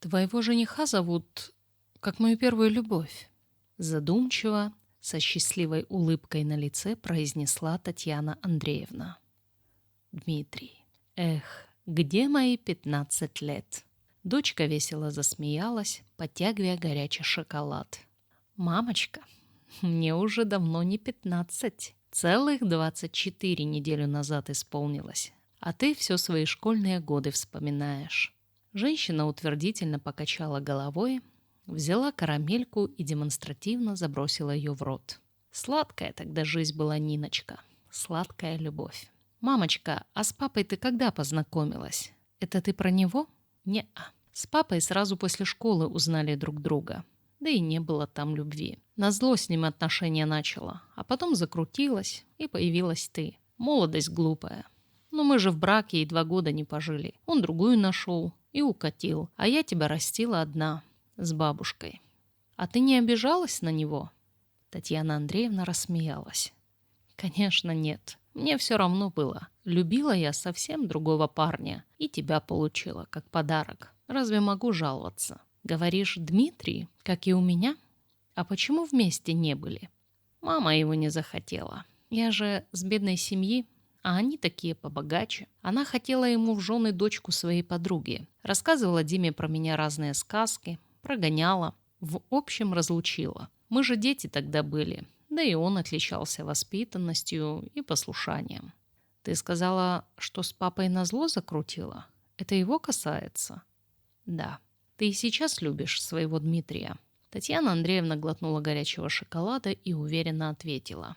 Твоего жениха зовут как мою первую любовь. Задумчиво, со счастливой улыбкой на лице произнесла Татьяна Андреевна. Дмитрий. Эх, где мои 15 лет? Дочка весело засмеялась, подтягивая горячий шоколад. Мамочка, мне уже давно не 15. Целых 24 неделю назад исполнилось. А ты все свои школьные годы вспоминаешь. Женщина утвердительно покачала головой, взяла карамельку и демонстративно забросила ее в рот. Сладкая тогда жизнь была, Ниночка. Сладкая любовь. «Мамочка, а с папой ты когда познакомилась? Это ты про него?» «Не-а. С папой сразу после школы узнали друг друга. Да и не было там любви. Назло с ним отношения начала, а потом закрутилась, и появилась ты. Молодость глупая. Но мы же в браке и 2 года не пожили. Он другую нашел и укатил, а я тебя растила одна, с бабушкой. А ты не обижалась на него?» Татьяна Андреевна рассмеялась. «Конечно, нет. Мне все равно было. Любила я совсем другого парня и тебя получила как подарок. Разве могу жаловаться? Говоришь, Дмитрий, как и у меня? А почему вместе не были? Мама его не захотела. Я же с бедной семьи, а они такие побогаче. Она хотела ему в жены дочку своей подруги. Рассказывала Диме про меня разные сказки, прогоняла, в общем разлучила. Мы же дети тогда были, да и он отличался воспитанностью и послушанием. Ты сказала, что с папой назло закрутила? Это его касается? Да. Ты и сейчас любишь своего Дмитрия? Татьяна Андреевна глотнула горячего шоколада и уверенно ответила.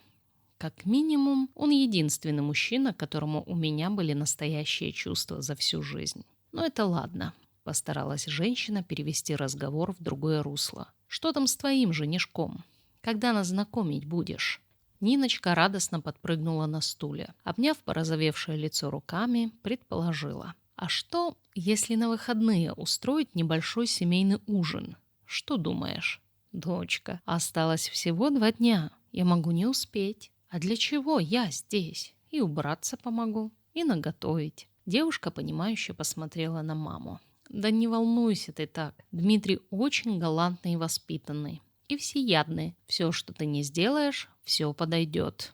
Как минимум, он единственный мужчина, к которому у меня были настоящие чувства за всю жизнь. Но это ладно. Постаралась женщина перевести разговор в другое русло. Что там с твоим женишком? Когда нас знакомить будешь? Ниночка радостно подпрыгнула на стуле. Обняв порозовевшее лицо руками, предположила. А что, если на выходные устроить небольшой семейный ужин? Что думаешь? Дочка, осталось всего 2 дня. Я могу не успеть. А для чего я здесь? И убраться помогу, и наготовить. Девушка, понимающе посмотрела на маму. Да не волнуйся ты так. Дмитрий очень галантный и воспитанный. И всеядный. Все, что ты не сделаешь, все подойдет.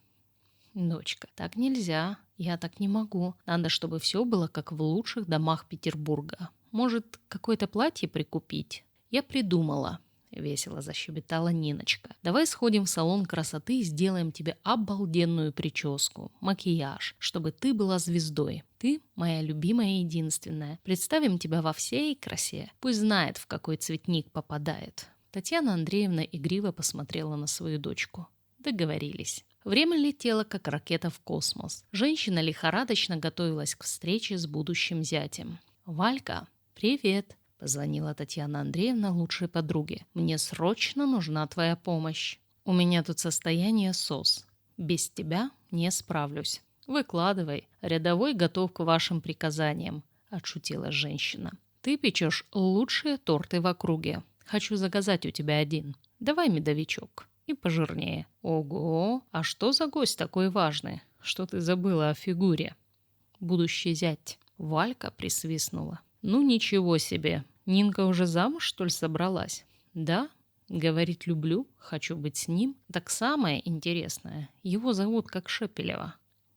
Дочка, так нельзя. Я так не могу. Надо, чтобы все было как в лучших домах Петербурга. Может, какое-то платье прикупить? Я придумала. Весело защебетала Ниночка. Давай сходим в салон красоты и сделаем тебе обалденную прическу, макияж, чтобы ты была звездой. Ты моя любимая и единственная. Представим тебя во всей красе. Пусть знает, в какой цветник попадает. Татьяна Андреевна игриво посмотрела на свою дочку. Договорились. Время летело, как ракета в космос. Женщина лихорадочно готовилась к встрече с будущим зятем. «Валька, привет!» — позвонила Татьяна Андреевна лучшей подруге. «Мне срочно нужна твоя помощь. У меня тут состояние СОС. Без тебя не справлюсь. Выкладывай. Рядовой готов к вашим приказаниям», — отшутила женщина. «Ты печешь лучшие торты в округе. Хочу заказать у тебя один. Давай медовичок. И пожирнее». «Ого! А что за гость такой важный? Что ты забыла о фигуре?» «Будущий зять». Валька присвистнула. «Ну ничего себе. Нинка уже замуж, что ли, собралась?» «Да. Говорит, люблю, хочу быть с ним. Так самое интересное. Его зовут как Шепелева».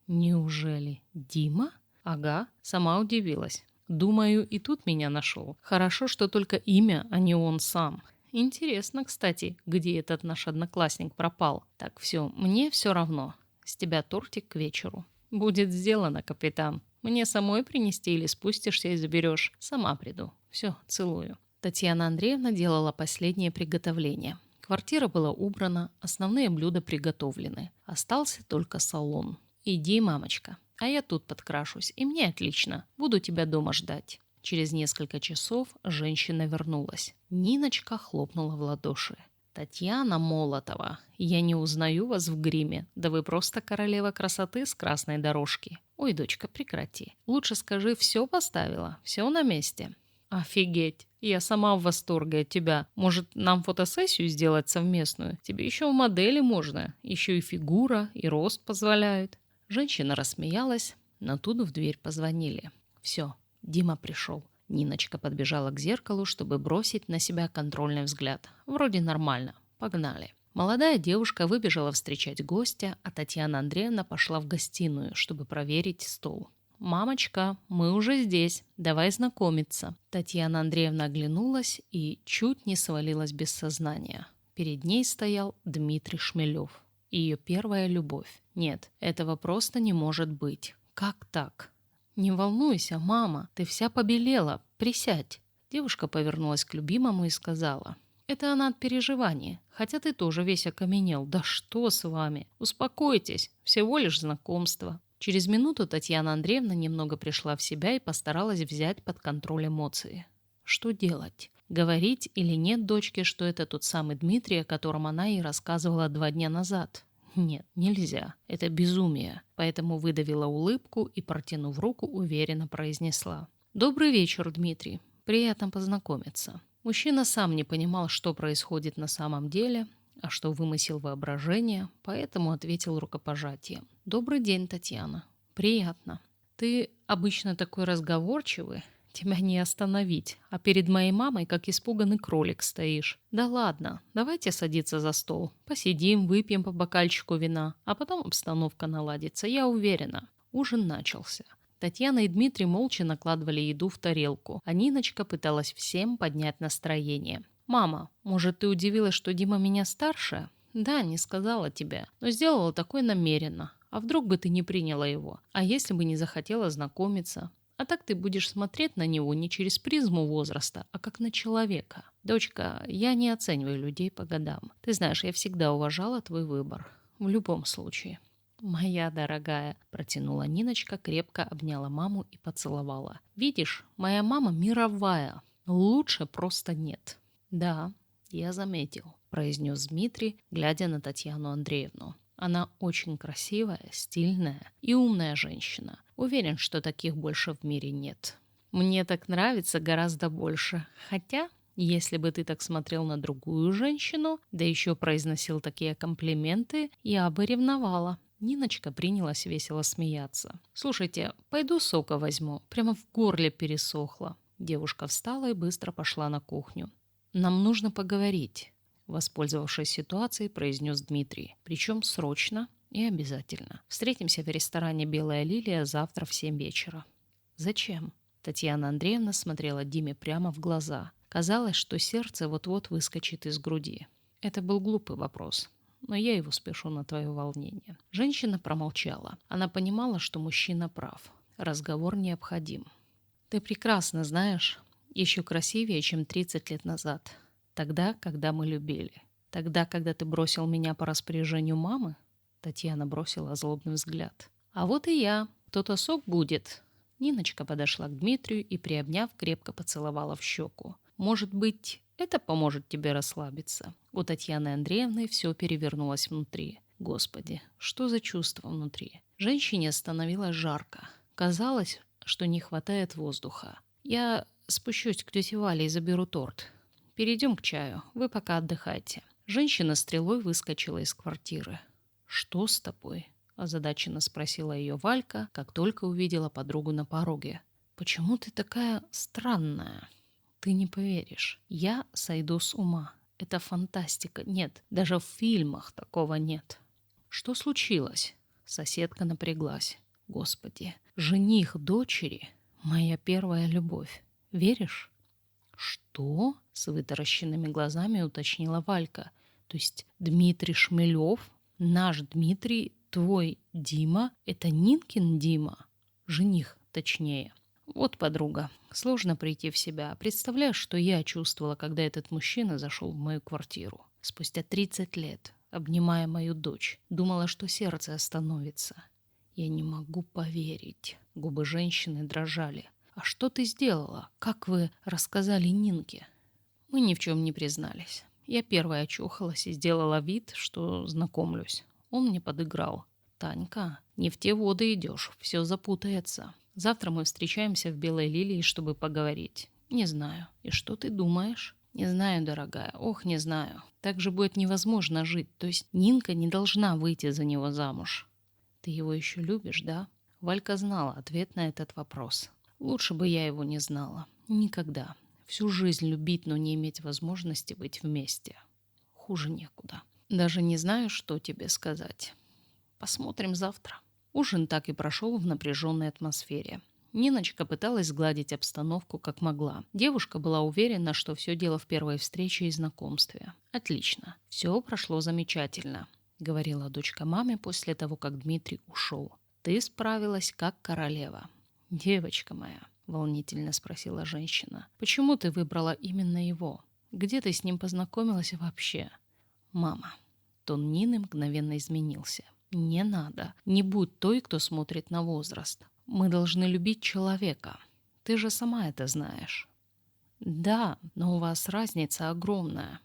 «Неужели? Дима?» «Ага, сама удивилась. Думаю, и тут меня нашел. Хорошо, что только имя, а не он сам. Интересно, кстати, где этот наш одноклассник пропал. Так, все, мне все равно. С тебя тортик к вечеру». «Будет сделано, капитан. Мне самой принести или спустишься и заберешь? Сама приду. Все, целую». Татьяна Андреевна делала последнее приготовление. Квартира была убрана, основные блюда приготовлены. Остался только салон. «Иди, мамочка, а я тут подкрашусь, и мне отлично. Буду тебя дома ждать». Через несколько часов женщина вернулась. Ниночка хлопнула в ладоши. «Татьяна Молотова, я не узнаю вас в гриме. Да вы просто королева красоты с красной дорожки». «Ой, дочка, прекрати. Лучше скажи, все поставила, все на месте». «Офигеть! Я сама в восторге от тебя. Может, нам фотосессию сделать совместную? Тебе еще в модели можно. Еще и фигура, и рост позволяют». Женщина рассмеялась, но тут в дверь позвонили. «Все, Дима пришел. Ниночка подбежала к зеркалу, чтобы бросить на себя контрольный взгляд. Вроде нормально. Погнали. Молодая девушка выбежала встречать гостя, а Татьяна Андреевна пошла в гостиную, чтобы проверить стол. «Мамочка, мы уже здесь. Давай знакомиться». Татьяна Андреевна оглянулась и чуть не свалилась без сознания. Перед ней стоял Дмитрий Шмелев. Ее первая любовь. Нет, этого просто не может быть. Как так? «Не волнуйся, мама, ты вся побелела. Присядь». Девушка повернулась к любимому и сказала: «Это она от переживаний, хотя ты тоже весь окаменел. Да что с вами? Успокойтесь, всего лишь знакомство». Через минуту Татьяна Андреевна немного пришла в себя и постаралась взять под контроль эмоции. Что делать? Говорить или нет дочке, что это тот самый Дмитрий, о котором она ей рассказывала 2 дня назад? Нет, нельзя. Это безумие. Поэтому выдавила улыбку и, протянув руку, уверенно произнесла: «Добрый вечер, Дмитрий. Приятно познакомиться». Мужчина сам не понимал, что происходит на самом деле, а что вымысел воображения, поэтому ответил рукопожатием. «Добрый день, Татьяна. Приятно. Ты обычно такой разговорчивый. Тебя не остановить, а перед моей мамой, как испуганный кролик, стоишь. Да ладно, давайте садиться за стол. Посидим, выпьем по бокальчику вина, а потом обстановка наладится, я уверена». Ужин начался. Татьяна и Дмитрий молча накладывали еду в тарелку, а Ниночка пыталась всем поднять настроение. «Мама, может, ты удивилась, что Дима меня старше?» «Да, не сказала тебе, но сделала такое намеренно. А вдруг бы ты не приняла его? А если бы не захотела знакомиться? А так ты будешь смотреть на него не через призму возраста, а как на человека. Дочка, я не оцениваю людей по годам. Ты знаешь, я всегда уважала твой выбор. В любом случае». «Моя дорогая», — протянула Ниночка, крепко обняла маму и поцеловала. «Видишь, моя мама мировая. Лучше просто нет». «Да, я заметил», — произнес Дмитрий, глядя на Татьяну Андреевну. «Она очень красивая, стильная и умная женщина. Уверен, что таких больше в мире нет. Мне так нравится гораздо больше. Хотя, если бы ты так смотрел на другую женщину, да еще произносил такие комплименты, я бы ревновала». Ниночка принялась весело смеяться. «Слушайте, пойду сока возьму. Прямо в горле пересохло». Девушка встала и быстро пошла на кухню. «Нам нужно поговорить», — воспользовавшись ситуацией, произнес Дмитрий. «Причем срочно и обязательно. Встретимся в ресторане «Белая лилия» завтра в 7 вечера». «Зачем?» Татьяна Андреевна смотрела Диме прямо в глаза. Казалось, что сердце вот-вот выскочит из груди. Это был глупый вопрос, но я его спешу на твое волнение. Женщина промолчала. Она понимала, что мужчина прав. Разговор необходим. «Ты прекрасно знаешь, еще красивее, чем 30 лет назад. Тогда, когда мы любили. Тогда, когда ты бросил меня по распоряжению мамы?» Татьяна бросила злобный взгляд. «А вот и я. Кто-то сок будет». Ниночка подошла к Дмитрию и, приобняв, крепко поцеловала в щеку. «Может быть, это поможет тебе расслабиться?» У Татьяны Андреевны все перевернулось внутри. Господи, что за чувство внутри? Женщине становилось жарко. Казалось, что не хватает воздуха. «Я спущусь к тете Вале и заберу торт. Перейдем к чаю. Вы пока отдыхайте». Женщина стрелой выскочила из квартиры. «Что с тобой?» – озадаченно спросила ее Валька, как только увидела подругу на пороге. «Почему ты такая странная?» «Ты не поверишь. Я сойду с ума. Это фантастика. Нет, даже в фильмах такого нет». «Что случилось?» Соседка напряглась. «Господи, жених дочери – моя первая любовь. Веришь?» «Что?» – с вытаращенными глазами уточнила Валька. «То есть Дмитрий Шмелев, наш Дмитрий, твой Дима – это Нинкин Дима? Жених, точнее». «Вот, подруга, сложно прийти в себя. Представляешь, что я чувствовала, когда этот мужчина зашел в мою квартиру? Спустя 30 лет, обнимая мою дочь, думала, что сердце остановится. Я не могу поверить». Губы женщины дрожали. «А что ты сделала? Как вы рассказали Нинке?» «Мы ни в чем не признались. Я первая очухалась и сделала вид, что знакомлюсь. Он мне подыграл. Танька, не в те воды идешь, все запутается. Завтра мы встречаемся в «Белой лилии», чтобы поговорить. Не знаю. И что ты думаешь?» «Не знаю, дорогая. Ох, не знаю. Так же будет невозможно жить. То есть Нинка не должна выйти за него замуж». «Ты его еще любишь, да?» Валька знала ответ на этот вопрос. «Лучше бы я его не знала. Никогда. Всю жизнь любить, но не иметь возможности быть вместе. Хуже некуда. Даже не знаю, что тебе сказать. Посмотрим завтра. Ужин так и прошел в напряженной атмосфере. Ниночка пыталась сгладить обстановку как могла. Девушка была уверена, что все дело в первой встрече и знакомстве. «Отлично. Все прошло замечательно», — говорила дочка маме после того, как Дмитрий ушел. «Ты справилась как королева». «Девочка моя», — волнительно спросила женщина, — «почему ты выбрала именно его? Где ты с ним познакомилась вообще?» «Мама». Тон Нины мгновенно изменился. «Не надо. Не будь той, кто смотрит на возраст. Мы должны любить человека. Ты же сама это знаешь». «Да, но у вас разница огромная».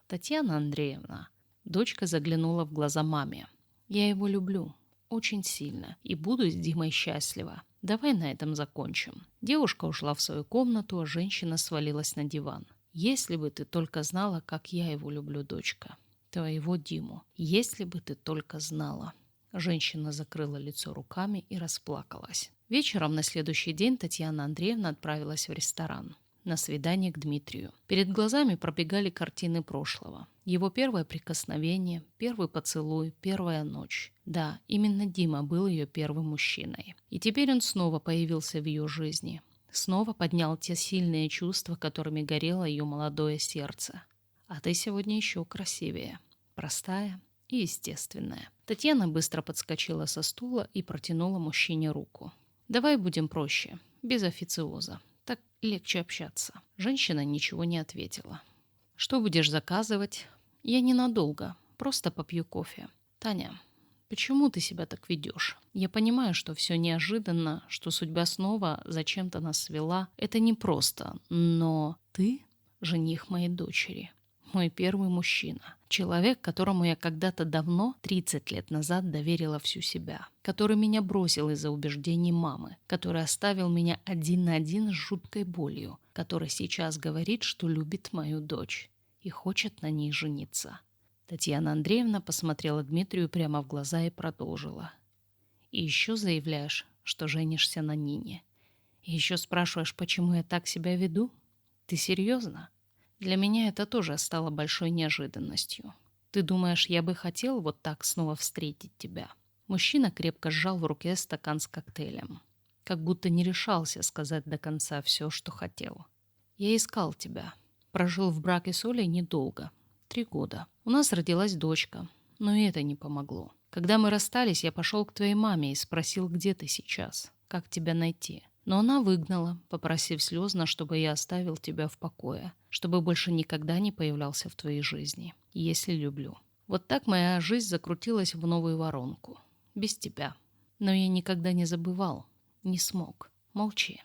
«Татьяна Андреевна», дочка заглянула в глаза маме, «я его люблю. Очень сильно. И буду с Димой счастлива. Давай на этом закончим». Девушка ушла в свою комнату, а женщина свалилась на диван. «Если бы ты только знала, как я его люблю, дочка. Твоего Диму. Если бы ты только знала». Женщина закрыла лицо руками и расплакалась. Вечером на следующий день Татьяна Андреевна отправилась в ресторан. На свидание к Дмитрию. Перед глазами пробегали картины прошлого. Его первое прикосновение, первый поцелуй, первая ночь. Да, именно Дима был ее первым мужчиной. И теперь он снова появился в ее жизни. Снова поднял те сильные чувства, которыми горело ее молодое сердце. «А ты сегодня еще красивее. Простая и естественная». Татьяна быстро подскочила со стула и протянула мужчине руку. «Давай будем проще, без официоза. Так легче общаться». Женщина ничего не ответила. «Что будешь заказывать?» «Я ненадолго, просто попью кофе». «Таня, почему ты себя так ведешь? Я понимаю, что все неожиданно, что судьба снова зачем-то нас свела. Это непросто, но ты жених моей дочери». Мой первый мужчина. Человек, которому я когда-то давно, 30 лет назад, доверила всю себя. Который меня бросил из-за убеждений мамы. Который оставил меня один на один с жуткой болью. Который сейчас говорит, что любит мою дочь. И хочет на ней жениться. Татьяна Андреевна посмотрела Дмитрию прямо в глаза и продолжила. И еще заявляешь, что женишься на Нине. И еще спрашиваешь, почему я так себя веду? Ты серьезно? Для меня это тоже стало большой неожиданностью. Ты думаешь, я бы хотел вот так снова встретить тебя?» Мужчина крепко сжал в руке стакан с коктейлем. Как будто не решался сказать до конца все, что хотел. «Я искал тебя. Прожил в браке с Олей недолго. 3 года. У нас родилась дочка. Но и это не помогло. Когда мы расстались, я пошел к твоей маме и спросил, где ты сейчас, как тебя найти. Но она выгнала, попросив слезно, чтобы я оставил тебя в покое, чтобы больше никогда не появлялся в твоей жизни, если люблю. Вот так моя жизнь закрутилась в новую воронку. Без тебя. Но я никогда не забывал. Не смог. Молчи.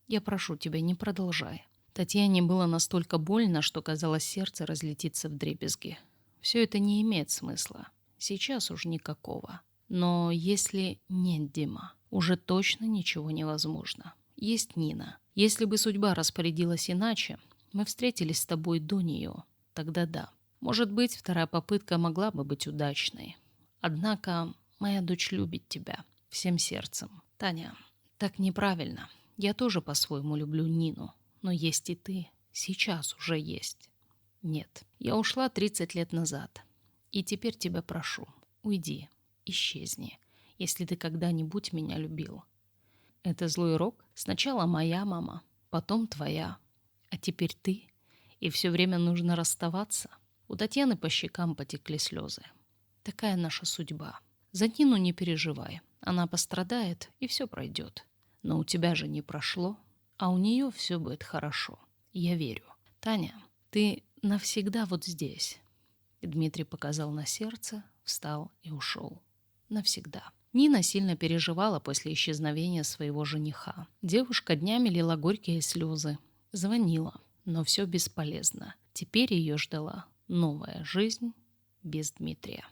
Я прошу тебя, не продолжай». Татьяне было настолько больно, что, казалось, сердце разлетится вдребезги. Все это не имеет смысла. Сейчас уж никакого. Но если нет Дима, уже точно ничего невозможно. Есть Нина. Если бы судьба распорядилась иначе, мы встретились с тобой до нее, тогда да. Может быть, вторая попытка могла бы быть удачной. Однако моя дочь любит тебя всем сердцем. Таня, так неправильно. Я тоже по-своему люблю Нину. Но есть и ты. Сейчас уже есть. Нет, я ушла 30 лет назад. И теперь тебя прошу, уйди, исчезни, если ты когда-нибудь меня любил. Это злой рок? Сначала моя мама, потом твоя, а теперь ты, и все время нужно расставаться. У Татьяны по щекам потекли слезы. Такая наша судьба. За Нину не переживай, она пострадает, и все пройдет. Но у тебя же не прошло, а у нее все будет хорошо. Я верю. Таня, ты навсегда вот здесь. Дмитрий показал на сердце, встал и ушел. Навсегда. Нина сильно переживала после исчезновения своего жениха. Девушка днями лила горькие слезы. Звонила, но все бесполезно. Теперь ее ждала новая жизнь без Дмитрия.